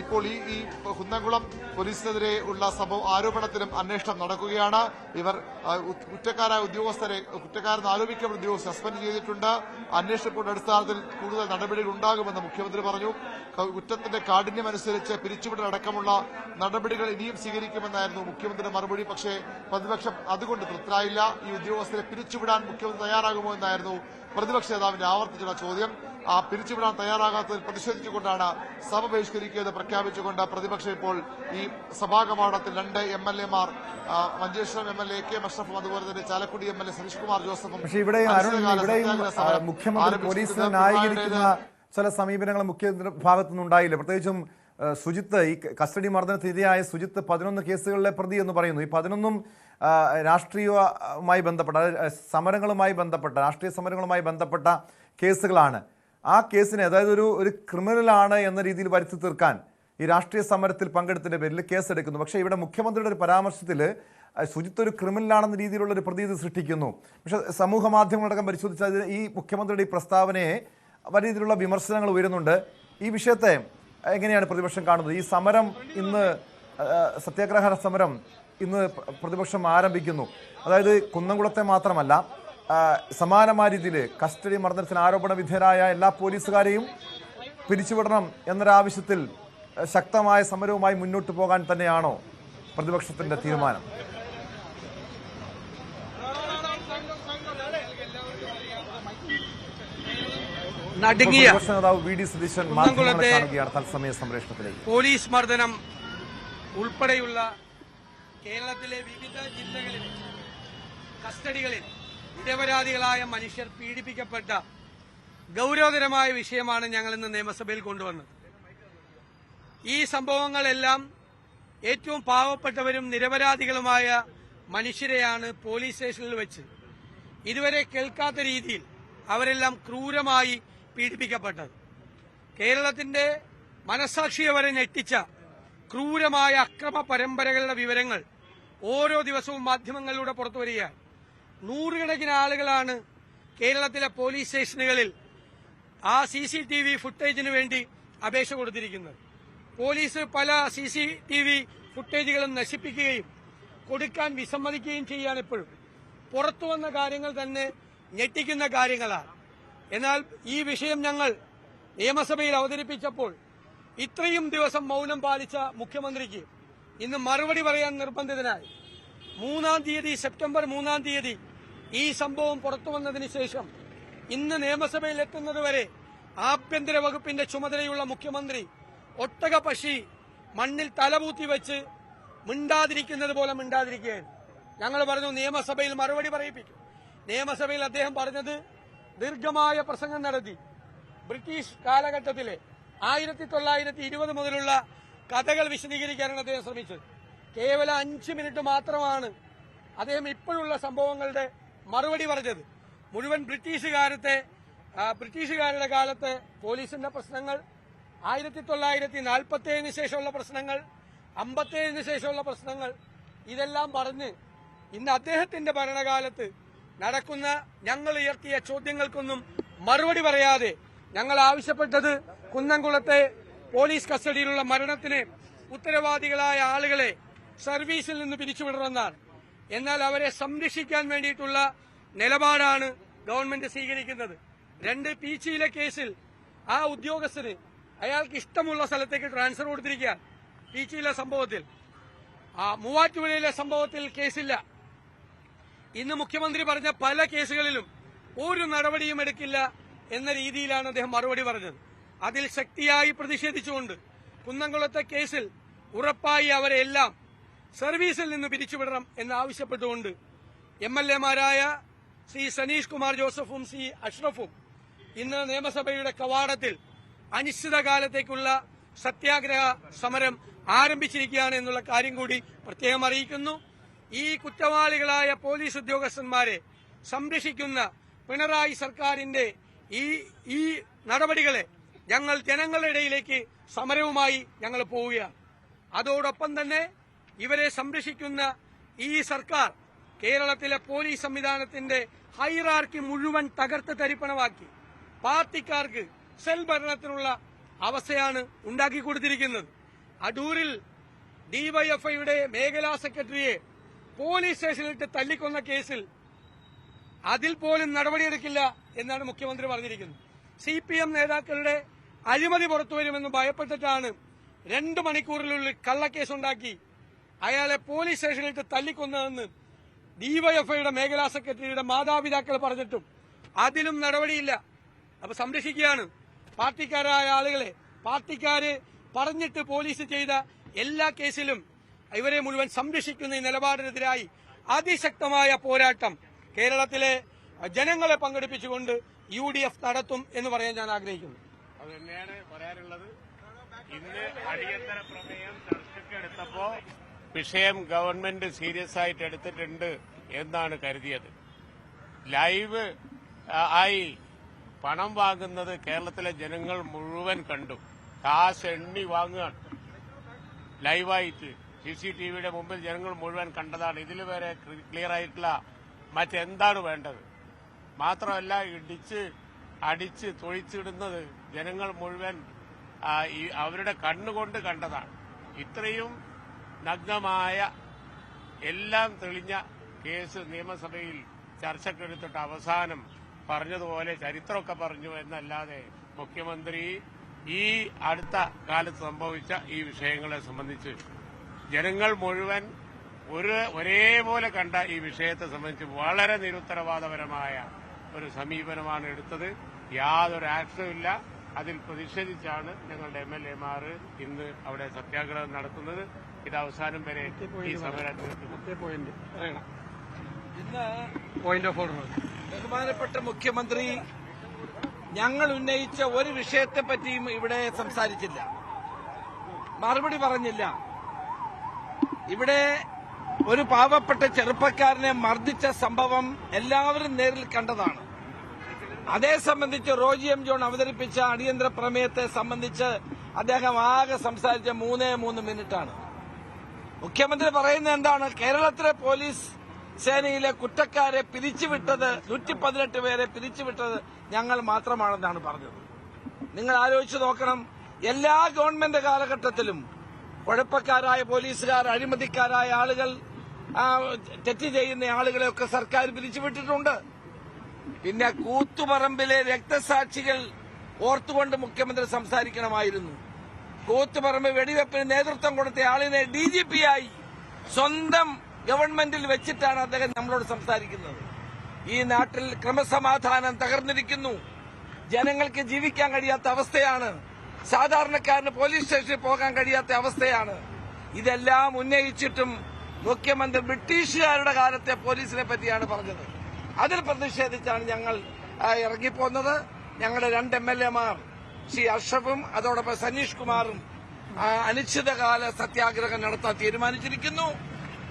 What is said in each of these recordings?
ഇപ്പോൾ ഈ കുന്നംകുളം പോലീസിനെതിരെ ഉള്ള ആരോപണത്തിലും അന്വേഷണം നടക്കുകയാണ്. ഇവർ കുറ്റക്കാരെന്ന് ആരോപിക്കപ്പെടുന്ന ഉദ്യോഗസ്ഥർ സസ്പെൻഡ് ചെയ്തിട്ടുണ്ട്. അന്വേഷണ റിപ്പോർട്ട് അടിസ്ഥാനത്തിൽ കൂടുതൽ നടപടികൾ ഉണ്ടാകുമെന്ന് മുഖ്യമന്ത്രി പറഞ്ഞു. കുറ്റത്തിന്റെ കാഠിന്യമനുസരിച്ച് പിരിച്ചുവിടൽ അടക്കമുള്ള നടപടികൾ ഇനിയും സ്വീകരിക്കുമെന്നായിരുന്നു മുഖ്യമന്ത്രിയുടെ മറുപടി. പക്ഷേ പ്രതിപക്ഷം അതുകൊണ്ട് തൃപ്തരായില്ല. ഈ ഉദ്യോഗസ്ഥരെ പിരിച്ചുവിടാൻ മുഖ്യമന്ത്രി തയ്യാറാകുമോ എന്നായിരുന്നു പ്രതിപക്ഷ നേതാവിന്റെ ആവർത്തിച്ചുള്ള ചോദ്യം. പിരിച്ചുവിടാൻ തയ്യാറാകാത്തതിൽ പ്രതിഷേധിച്ചുകൊണ്ടാണ് സഭ ബഹിഷ്കരിക്കുന്നത് പ്രഖ്യാപിച്ചുകൊണ്ട് പ്രതിപക്ഷം ഇപ്പോൾ ഈ സഭാകവാടത്തിൽ 2 MLA-മാർ മഞ്ചേശ്വരം MLA കെ അഷ്റഫും അതുപോലെ തന്നെ ചാലക്കുടി MLA സതീഷ് കുമാർ ജോസഫും മുഖ്യമന്ത്രി പോലീസിനെ ന്യായീകരിക്കുന്ന ചില സമീപനങ്ങൾ മുഖ്യമന്ത്രി ഭാഗത്തുനിന്നുണ്ടായില്ല. പ്രത്യേകിച്ചും സുജിത്ത്, ഈ കസ്റ്റഡി മർദ്ദനത്തിനിരയായ സുജിത്ത് 11 കേസുകളിലെ പ്രതി എന്ന് പറയുന്നു. ഈ 11 രാഷ്ട്രീയവുമായി ബന്ധപ്പെട്ട രാഷ്ട്രീയ സമരങ്ങളുമായി ബന്ധപ്പെട്ട കേസുകളാണ്. ആ കേസിനെ, അതായത് ഒരു ക്രിമിനലാണ് എന്ന രീതിയിൽ വരുത്തി തീർക്കാൻ ഈ രാഷ്ട്രീയ സമരത്തിൽ പങ്കെടുത്തതിന്റെ പേരിൽ കേസെടുക്കുന്നു. പക്ഷേ ഇവിടെ മുഖ്യമന്ത്രിയുടെ ഒരു പരാമർശത്തിൽ സുജിത്ത് ഒരു ക്രിമിനലാണെന്ന രീതിയിലുള്ള ഒരു പ്രതീതി സൃഷ്ടിക്കുന്നു. പക്ഷേ സമൂഹ മാധ്യമങ്ങളടക്കം പരിശോധിച്ചാൽ ഈ മുഖ്യമന്ത്രിയുടെ ഈ പ്രസ്താവനയെ വലിയ രീതിയിലുള്ള വിമർശനങ്ങൾ ഉയരുന്നുണ്ട്. ഈ വിഷയത്തെ എങ്ങനെയാണ് പ്രതിപക്ഷം കാണുന്നത്? ഈ സമരം ഇന്ന്, സത്യാഗ്രഹ സമരം ഇന്ന് പ്രതിപക്ഷം ആരംഭിക്കുന്നു. അതായത് കുന്നംകുളത്തെ മാത്രമല്ല, സമാനമായ രീതിയിൽ കസ്റ്റഡി മർദ്ദനത്തിന് ആരോപണ വിധേയരായ എല്ലാ പോലീസുകാരെയും പിരിച്ചുവിടണം എന്നൊരാവശ്യത്തിൽ ശക്തമായ സമരവുമായി മുന്നോട്ട് പോകാൻ തന്നെയാണോ പ്രതിപക്ഷത്തിന്റെ തീരുമാനം? നടുങ്ങിയ തത്സമയ സംപ്രേഷണത്തിലേക്ക് പോലീസ് മർദ്ദനം ഉൾപ്പെടെയുള്ള കേരളത്തിലെ വിവിധ ജില്ലകളിലെ കസ്റ്റഡികളിൽ നിരപരാധികളായ മനുഷ്യർ പീഡിപ്പിക്കപ്പെട്ട ഗൌരവതരമായ വിഷയമാണ് ഞങ്ങൾ ഇന്ന് നിയമസഭയിൽ കൊണ്ടുവന്നത്. ഈ സംഭവങ്ങളെല്ലാം ഏറ്റവും പാവപ്പെട്ടവരും നിരപരാധികളുമായ മനുഷ്യരെയാണ് പോലീസ് സ്റ്റേഷനിൽ വെച്ച് ഇതുവരെ കേൾക്കാത്ത രീതിയിൽ അവരെല്ലാം ക്രൂരമായി പീഡിപ്പിക്കപ്പെട്ടത്. കേരളത്തിന്റെ മനസാക്ഷിയെ വരെ ഞെട്ടിച്ച ക്രൂരമായ അക്രമ പരമ്പരകളുടെ വിവരങ്ങൾ ഓരോ ദിവസവും മാധ്യമങ്ങളിലൂടെ പുറത്തുവരികയാണ്. നൂറുകണക്കിന് ആളുകളാണ് കേരളത്തിലെ പോലീസ് സ്റ്റേഷനുകളിൽ ആ CCTV ഫുട്ടേജിന് വേണ്ടി അപേക്ഷ കൊടുത്തിരിക്കുന്നത്. പോലീസ് പല CCTV ഫുട്ടേജുകളും നശിപ്പിക്കുകയും കൊടുക്കാൻ വിസമ്മതിക്കുകയും ചെയ്യാൻ എപ്പോഴും പുറത്തു വന്ന കാര്യങ്ങൾ തന്നെ ഞെട്ടിക്കുന്ന കാര്യങ്ങളാണ്. എന്നാൽ ഈ വിഷയം ഞങ്ങൾ നിയമസഭയിൽ അവതരിപ്പിച്ചപ്പോൾ ഇത്രയും ദിവസം മൗനം പാലിച്ച മുഖ്യമന്ത്രിക്ക് ഇന്ന് മറുപടി പറയാൻ നിർബന്ധിതനായി. സെപ്റ്റംബർ 3-ാം തീയതി ഈ സംഭവം പുറത്തു വന്നതിന് ശേഷം ഇന്ന് നിയമസഭയിൽ എത്തുന്നതുവരെ ആഭ്യന്തര വകുപ്പിന്റെ ചുമതലയുള്ള മുഖ്യമന്ത്രി ഒട്ടക പക്ഷി മണ്ണിൽ തലപൂത്തി വെച്ച് മിണ്ടാതിരിക്കുന്നത് പോലെ മിണ്ടാതിരിക്കുകയാണ്. ഞങ്ങൾ പറഞ്ഞു നിയമസഭയിൽ മറുപടി പറയിപ്പിക്കും. നിയമസഭയിൽ അദ്ദേഹം പറഞ്ഞത് ദീർഘമായ പ്രസംഗം നടത്തി. ബ്രിട്ടീഷ് കാലഘട്ടത്തിലെ 1920 മുതലുള്ള കഥകൾ വിശദീകരിക്കാനാണ് അദ്ദേഹം ശ്രമിച്ചത്. കേവലം 5 മിനിറ്റ് മാത്രമാണ് അദ്ദേഹം ഇപ്പോഴുള്ള സംഭവങ്ങളുടെ മറുപടി പറഞ്ഞത്. മുഴുവൻ ബ്രിട്ടീഷുകാരുടെ കാലത്തെ പോലീസിന്റെ പ്രശ്നങ്ങൾ, 1947 ശേഷമുള്ള പ്രശ്നങ്ങൾ, 57 ശേഷമുള്ള പ്രശ്നങ്ങൾ, ഇതെല്ലാം പറഞ്ഞ് ഇന്ന് അദ്ദേഹത്തിന്റെ ഭരണകാലത്ത് നടക്കുന്ന ഞങ്ങൾ ഉയർത്തിയ ചോദ്യങ്ങൾക്കൊന്നും മറുപടി പറയാതെ ഞങ്ങൾ ആവശ്യപ്പെട്ടത് കുന്നംകുളത്തെ പോലീസ് കസ്റ്റഡിയിലുള്ള മരണത്തിന് ഉത്തരവാദികളായ ആളുകളെ സർവീസിൽ നിന്ന് പിരിച്ചുവിടണമെന്നാണ്. എന്നാൽ അവരെ സംരക്ഷിക്കാൻ വേണ്ടിയിട്ടുള്ള നിലപാടാണ് ഗവൺമെന്റ് സ്വീകരിക്കുന്നത്. 2 പീച്ചിയിലെ കേസിൽ ആ ഉദ്യോഗസ്ഥന് അയാൾക്ക് ഇഷ്ടമുള്ള സ്ഥലത്തേക്ക് ട്രാൻസ്ഫർ കൊടുത്തിരിക്കുകയാണ്. പീച്ചിയിലെ സംഭവത്തിൽ, മൂവാറ്റുപുഴയിലെ സംഭവത്തിൽ കേസില്ല. ഇന്ന് മുഖ്യമന്ത്രി പറഞ്ഞ പല കേസുകളിലും ഒരു നടപടിയും എടുക്കില്ല എന്ന രീതിയിലാണ് അദ്ദേഹം മറുപടി പറഞ്ഞത്. അതിൽ ശക്തിയായി പ്രതിഷേധിച്ചുകൊണ്ട് കുന്നംകുളത്തെ കേസിൽ ഉറപ്പായി അവരെല്ലാം സർവീസിൽ നിന്ന് പിരിച്ചുവിടണം എന്നാവശ്യപ്പെട്ടുകൊണ്ട് MLA-മാരായ ശ്രീ സതീഷ് കുമാർ ജോസഫും ശ്രീ അഷ്റഫും ഇന്ന് നിയമസഭയുടെ കവാടത്തിൽ അനിശ്ചിതകാലത്തേക്കുള്ള സത്യാഗ്രഹ സമരം ആരംഭിച്ചിരിക്കുകയാണ് എന്നുള്ള കാര്യം കൂടി പ്രത്യേകം അറിയിക്കുന്നു. ഈ കുറ്റവാളികളായ പോലീസ് ഉദ്യോഗസ്ഥന്മാരെ സംരക്ഷിക്കുന്ന പിണറായി സർക്കാരിന്റെ ഈ നടപടികളെ ഞങ്ങൾ ജനങ്ങളുടെ ഇടയിലേക്ക് സമരവുമായി ഞങ്ങൾ പോവുകയാണ്. അതോടൊപ്പം തന്നെ ഇവരെ സംരക്ഷിക്കുന്ന ഈ സർക്കാർ കേരളത്തിലെ പോലീസ് സംവിധാനത്തിന്റെ ഹൈറാർക്കി മുഴുവൻ തകർത്ത് തരിപ്പണമാക്കി പാർട്ടിക്കാർക്ക് സെൽ ഭരണത്തിനുള്ള അവസ്ഥയാണ് ഉണ്ടാക്കി കൊടുത്തിരിക്കുന്നത്. അടൂരിൽ ഡിവൈഎഫ്ഐയുടെ മേഖലാ സെക്രട്ടറിയെ പോലീസ് സ്റ്റേഷനിലിട്ട് തല്ലിക്കൊന്ന കേസിൽ അതിൽ പോലും നടപടിയെടുക്കില്ല എന്നാണ് മുഖ്യമന്ത്രി പറഞ്ഞിരിക്കുന്നത്. CPM നേതാക്കളുടെ അഴിമതി പുറത്തുവരുമെന്ന് ഭയപ്പെട്ടിട്ടാണ് 2 മണിക്കൂറിനുള്ളിൽ കള്ളക്കേസുണ്ടാക്കി അയാളെ പോലീസ് സ്റ്റേഷനിലിട്ട് തല്ലിക്കൊന്നതെന്ന് ഡിവൈഎഫ്ഐയുടെ മേഖലാ സെക്രട്ടറിയുടെ മാതാപിതാക്കൾ പറഞ്ഞിട്ടും അതിലും നടപടിയില്ല. അപ്പൊ സംരക്ഷിക്കുകയാണ് പാർട്ടിക്കാരായ ആളുകളെ. പാർട്ടിക്കാര് പറഞ്ഞിട്ട് പോലീസ് ചെയ്ത എല്ലാ കേസിലും ഇവരെ മുഴുവൻ സംരക്ഷിക്കുന്ന ഈ നിലപാടിനെതിരായി അതിശക്തമായ പോരാട്ടം കേരളത്തിലെ ജനങ്ങളെ പങ്കെടുപ്പിച്ചുകൊണ്ട് UDF നടത്തും എന്ന് പറയാൻ ഞാൻ ആഗ്രഹിക്കുന്നു. അത് തന്നെയാണ് പറയാനുള്ളത്. ഇന്ന് അടിയന്തര പ്രമേയം ചർച്ചയ്ക്ക് എടുത്തപ്പോ വിഷയം ഗവൺമെന്റ് സീരിയസ് ആയിട്ട് എടുത്തിട്ടുണ്ട് എന്നാണ് കരുതിയത്. ലൈവ് ആയി പണം വാങ്ങുന്നത് കേരളത്തിലെ ജനങ്ങൾ മുഴുവൻ കണ്ടു. കാശ് എണ്ണി വാങ്ങുകയാണ് ലൈവായിട്ട്. CCTVയുടെ മുമ്പിൽ ജനങ്ങൾ മുഴുവൻ കണ്ടതാണ്. ഇതിൽ വരെ ക്ലിയർ ആയിട്ടുള്ള മറ്റെന്താണ് വേണ്ടത്? മാത്രമല്ല, അടിച്ച് തൊഴിച്ചിടുന്നത് ജനങ്ങൾ മുഴുവൻ അവരുടെ കണ്ണുകൊണ്ട് കണ്ടതാണ്. ഇത്രയും നഗ്നമായ എല്ലാം തെളിഞ്ഞ കേസ് നിയമസഭയിൽ ചർച്ചക്കെടുത്തിട്ട് അവസാനം പറഞ്ഞതുപോലെ ചരിത്രമൊക്കെ പറഞ്ഞു എന്നല്ലാതെ മുഖ്യമന്ത്രി ഈ അടുത്ത കാലത്ത് സംഭവിച്ച ഈ വിഷയങ്ങളെ സംബന്ധിച്ച് ജനങ്ങൾ മുഴുവൻ ഒരേപോലെ കണ്ട ഈ വിഷയത്തെ സംബന്ധിച്ച് വളരെ നിരുത്തരവാദപരമായ ഒരു സമീപനമാണ് എടുത്തത്. യാതൊരു ആക്ഷനും ഇല്ല. അതിൽ പ്രതിഷേധിച്ചാണ് ഞങ്ങളുടെ MLA മാർ ഇന്ന് അവിടെ സത്യാഗ്രഹം നടത്തുന്നത്. ഇത് അവസാനം വരെ ഈ സമരത്തിൽ ബഹുമാനപ്പെട്ട മുഖ്യമന്ത്രി ഞങ്ങൾ ഉന്നയിച്ച ഒരു വിഷയത്തെ പറ്റിയും ഇവിടെ സംസാരിച്ചില്ല, മറുപടി പറഞ്ഞില്ല. ഇവിടെ ഒരു പാവപ്പെട്ട ചെറുപ്പക്കാരനെ മർദ്ദിച്ച സംഭവം എല്ലാവരും നേരിൽ കണ്ടതാണ്. അതേ സംബന്ധിച്ച് റോജി M. ജോൺ അവതരിപ്പിച്ച അടിയന്തര പ്രമേയത്തെ സംബന്ധിച്ച് അദ്ദേഹം ആകെ സംസാരിച്ച 3 മിനിറ്റാണ്. മുഖ്യമന്ത്രി പറയുന്നത് എന്താണ്? കേരളത്തിലെ പോലീസ് സേനയിലെ കുറ്റക്കാരെ പിരിച്ചുവിട്ടത് 118 പേരെ പിരിച്ചുവിട്ടത് ഞങ്ങൾ മാത്രമാണെന്നാണ് പറഞ്ഞത്. നിങ്ങൾ ആലോചിച്ച് നോക്കണം. എല്ലാ ഗവൺമെന്റ് കാലഘട്ടത്തിലും കുഴപ്പക്കാരായ പോലീസുകാർ, അഴിമതിക്കാരായ ആളുകൾ, തെറ്റ് ചെയ്യുന്ന ആളുകളെയൊക്കെ സർക്കാർ പിരിച്ചുവിട്ടിട്ടുണ്ട്. പിന്നെ കൂത്തുപറമ്പിലെ രക്തസാക്ഷികൾ ഓർത്തുകൊണ്ട് മുഖ്യമന്ത്രി സംസാരിക്കണമായിരുന്നു. കൂത്തുപറമ്പ് വെടിവെപ്പിന് നേതൃത്വം കൊടുത്ത ആളിനെ DGP-ആയി സ്വന്തം ഗവൺമെന്റിൽ വെച്ചിട്ടാണ് അദ്ദേഹം നമ്മളോട് സംസാരിക്കുന്നത്. ഈ നാട്ടിൽ ക്രമസമാധാനം തകർന്നിരിക്കുന്നു. ജനങ്ങൾക്ക് ജീവിക്കാൻ കഴിയാത്ത അവസ്ഥയാണ്. സാധാരണക്കാരന് പോലീസ് സ്റ്റേഷനിൽ പോകാൻ കഴിയാത്ത അവസ്ഥയാണ്. ഇതെല്ലാം ഉന്നയിച്ചിട്ടും മുഖ്യമന്ത്രി ബ്രിട്ടീഷുകാരുടെ കാലത്തെ പോലീസിനെ പറ്റിയാണ് പറഞ്ഞത്. അതിൽ പ്രതിഷേധിച്ചാണ് ഞങ്ങൾ ഇറങ്ങിപ്പോന്നത്. ഞങ്ങളുടെ 2 MLA-മാർ ശ്രീ അഷ്റഫും അതോടൊപ്പം സനീഷ് കുമാറും അനിശ്ചിതകാല സത്യാഗ്രഹം നടത്താൻ തീരുമാനിച്ചിരിക്കുന്നു.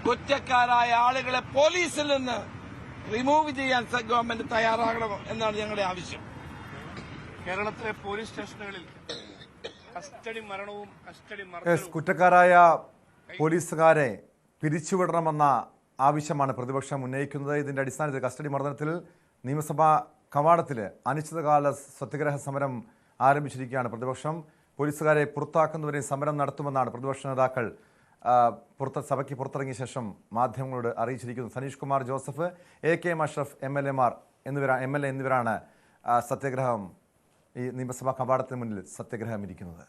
കുറ്റക്കാരായ ആളുകളെ പോലീസിൽ നിന്ന് റിമൂവ് ചെയ്യാൻ ഗവൺമെന്റ് തയ്യാറാകണം എന്നാണ് ഞങ്ങളുടെ ആവശ്യം. കേരളത്തിലെ പോലീസ് സ്റ്റേഷനുകളിൽ കുറ്റക്കാരായ പോലീസുകാരെ പിരിച്ചുവിടണമെന്ന ആവശ്യമാണ് പ്രതിപക്ഷം ഉന്നയിക്കുന്നത്. ഇതിന്റെ അടിസ്ഥാനത്തിൽ കസ്റ്റഡി മർദ്ദനത്തിൽ നിയമസഭാ കവാടത്തിൽ അനിശ്ചിതകാല സത്യഗ്രഹ സമരം ആരംഭിച്ചിരിക്കുകയാണ് പ്രതിപക്ഷം. പോലീസുകാരെ പുറത്താക്കുന്നവരെ സമരം നടത്തുമെന്നാണ് പ്രതിപക്ഷ നേതാക്കൾ സഭയ്ക്ക് പുറത്തിറങ്ങിയ ശേഷം മാധ്യമങ്ങളോട് അറിയിച്ചിരിക്കുന്നത്. സനീഷ് കുമാർ ജോസഫ്, AKM അഷ്റഫ് MLA എന്നിവരാണ് സത്യഗ്രഹം ഈ നിയമസഭാ കവാടത്തിന് മുന്നിൽ സത്യഗ്രഹം ഇരിക്കുന്നത്.